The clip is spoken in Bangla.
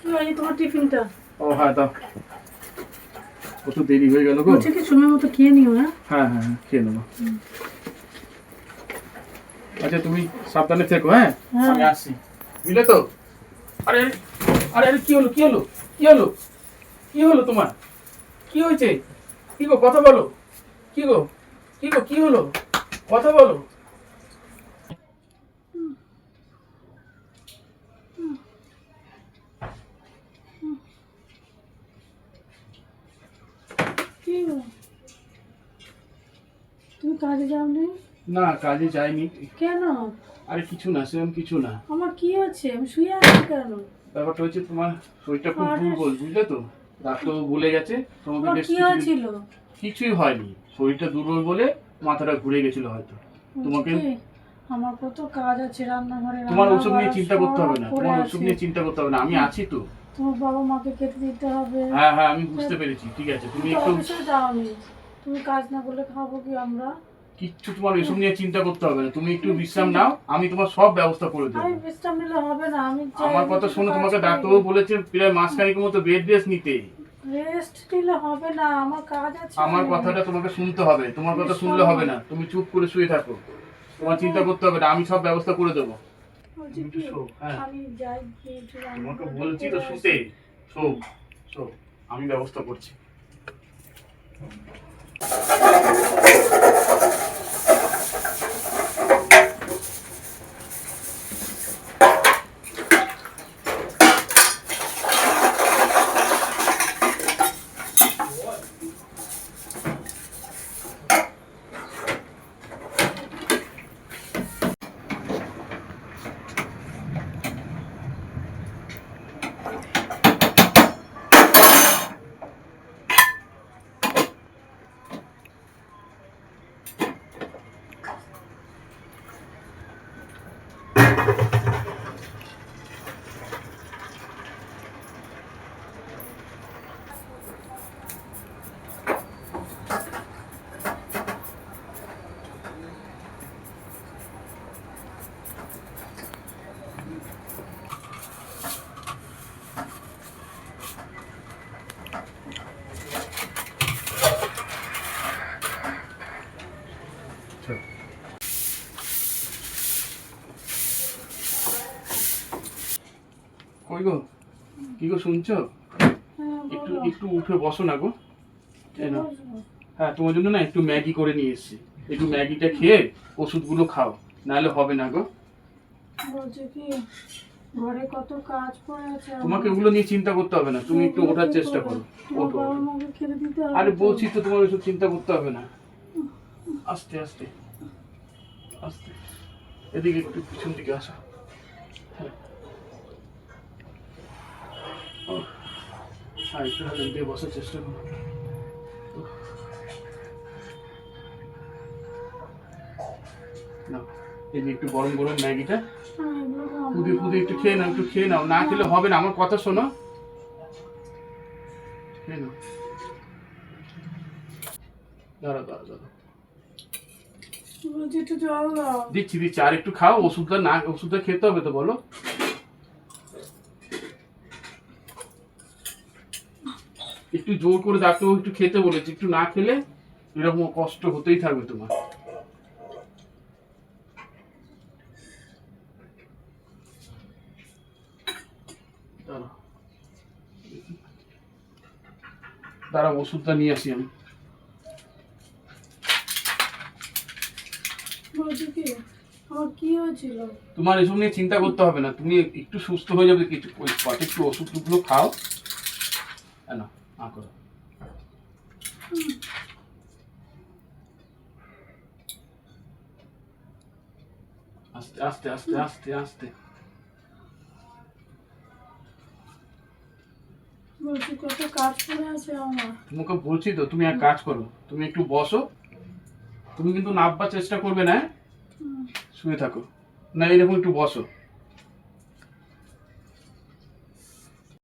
এই তোমার টিফিনটা। ও হ্যাঁ দাও, কত দেরি হয়ে গেল গো। ঠিক আছে, সময় মতো খেয়ে নিও। হ্যাঁ হ্যাঁ হ্যাঁ খেয়ে নেবো। আচ্ছা তুমি সাবধানে থেকো। হ্যাঁ আমি আসছি, বুঝলে তো। আরে আরে আরে কি হলো কি হলো কি হলো কি হলো তোমার? কি হয়েছে? কি গো কথা বলো। কি গো কি গো কি হলো? কথা বলো। কি গো? তুমি কাজে যাওনি? না কাজে যাইনি। কেন? আরে কিছু না, সেরকম কিছু না। আমার কি হচ্ছে? আমি শুয়ে আছি কেন? ব্যাপারটা হচ্ছে তোমার শরীরটা খুব আরে, দুর্বল, বুঝলে তো। ডাক্তার বলে গেছে তোমাকে আমার বেশ কি হয়েছিল? কিছুই হয়নি, শরীরটা দুর্বল বলে মাথাটা ঘুরে গেছিল হয়তো তোমাকে। কি? আমার কত কাজ আছে রান্নাঘরে। তোমার রান্না ওসব নিয়ে বাড়া চিন্তা করতে হবে না, সব পড়ে তোমার ওসব আছে। নিয়ে চিন্তা করতে হবে না, আমি আছি তো। তোমার বাবা মাকে খেতে দিতে হবে। হ্যাঁ হ্যাঁ আমি বুঝতে পেরেছি, ঠিক আছে তুমি তুমি তো একটু অফিসে যাওনি। তুমি কাজ না করলে খাবো কি আমরা? কিচ্ছু তোমার ওইসব নিয়ে চিন্তা করতে হবে না, তুমি একটু বিশ্রাম নাও, আমি তোমার সব ব্যবস্থা করে দেবো। আমি বিশ্রাম নিলে হবে না। আমি আমার কথা শোনো, তোমাকে ডাক্তারবাবু বলেছে প্রায় মাসখানেকের মতো বেড রেস্ট নিতে। রেস্ট নিলে হবে না, আমার কাজ আছে। আমার কথাটা তোমাকে শুনতে হবে, তোমার কথা শুনলে হবে না, তুমি চুপ করে শুয়ে থাকো, তোমার চিন্তা করতে হবে না, আমি সব ব্যবস্থা করে দেবো। বলছি একটু কি, শো, হ্যাঁ আমি যাই গিয়ে একটু তোমাকে রান্নাঘরটা বলছি তো করে শুতে। আসি। শো শো, আমি ব্যবস্থা করছি। কই গো, কি গো শুনছো? হ্যাঁ, একটু বলো। একটু উঠে বসো না গো। এই নাও। বসবো। হ্যাঁ তোমার জন্য না একটু ম্যাগি করে নিয়ে এসেছি, একটু ম্যাগিটা খেয়ে ওষুধগুলো খাও, নাহলে হবে না গো। বলছি কি, ঘরে কত কাজ পড়ে আছে আমার। তোমাকে ওগুলো নিয়ে চিন্তা করতে হবে না, তুমি একটু ওগুলো ওঠার কে চেষ্টা করবে? করো। তোমার ওঠো বাবা ওঠো। মাকে খেতে দিতে হবে আরে তো। বলছি তো তোমার ওইসব চিন্তা করতে হবে না। আস্তে আস্তে আস্তে, এদিকে একটু পিছন দিকে আসো। হ্যাঁ ও, হ্যাঁ একটু হাতে দিয়ে বসার চেষ্টা করো। না, এই যে একটু গরম গরম ম্যাগিটা হ্যাঁ, এগুলো খাবো ফুদে না। ফুদে একটু খেয়ে নাও, একটু খেয়ে নাও, না খেলে হবে না, আমার কথা শোনো। খেয়ে নাও, দাঁড়াও দাঁড়াও দাঁড়াও, বলছি একটু জল দাও। দিচ্ছি দিচ্ছি, আর একটু খাও, ওষুধটা না, ওষুধটা খেতে হবে তো বলো। একটু জোর করে ডাক্তারবাবু একটু খেতে বলেছি, একটু না খেলে এরকম কষ্ট হতেই থাকবে তোমার। দাঁড়াও দাঁড়াও, ওষুধটা নিয়ে আসি আমি। বলছি কি, আমার কি হয়েছিল? তোমার এসব নিয়ে চিন্তা করতে হবে না, তুমি একটু সুস্থ হয়ে যাবে, কিছু ওই সঠিক একটু ওষুধগুলো খাও। না না করো, আস্তে আস্তে আস্তে আস্তে আস্তে। বলছি কত কাজ পড়ে আছে আমার। তোমাকে বলছি তো, তুমি এক কাজ করো, তুমি একটু বসো, তুমি কিন্তু নাববার চেষ্টা করবে না, হ্যাঁ? শুয়ে থাকো, না এরকম একটু বসো।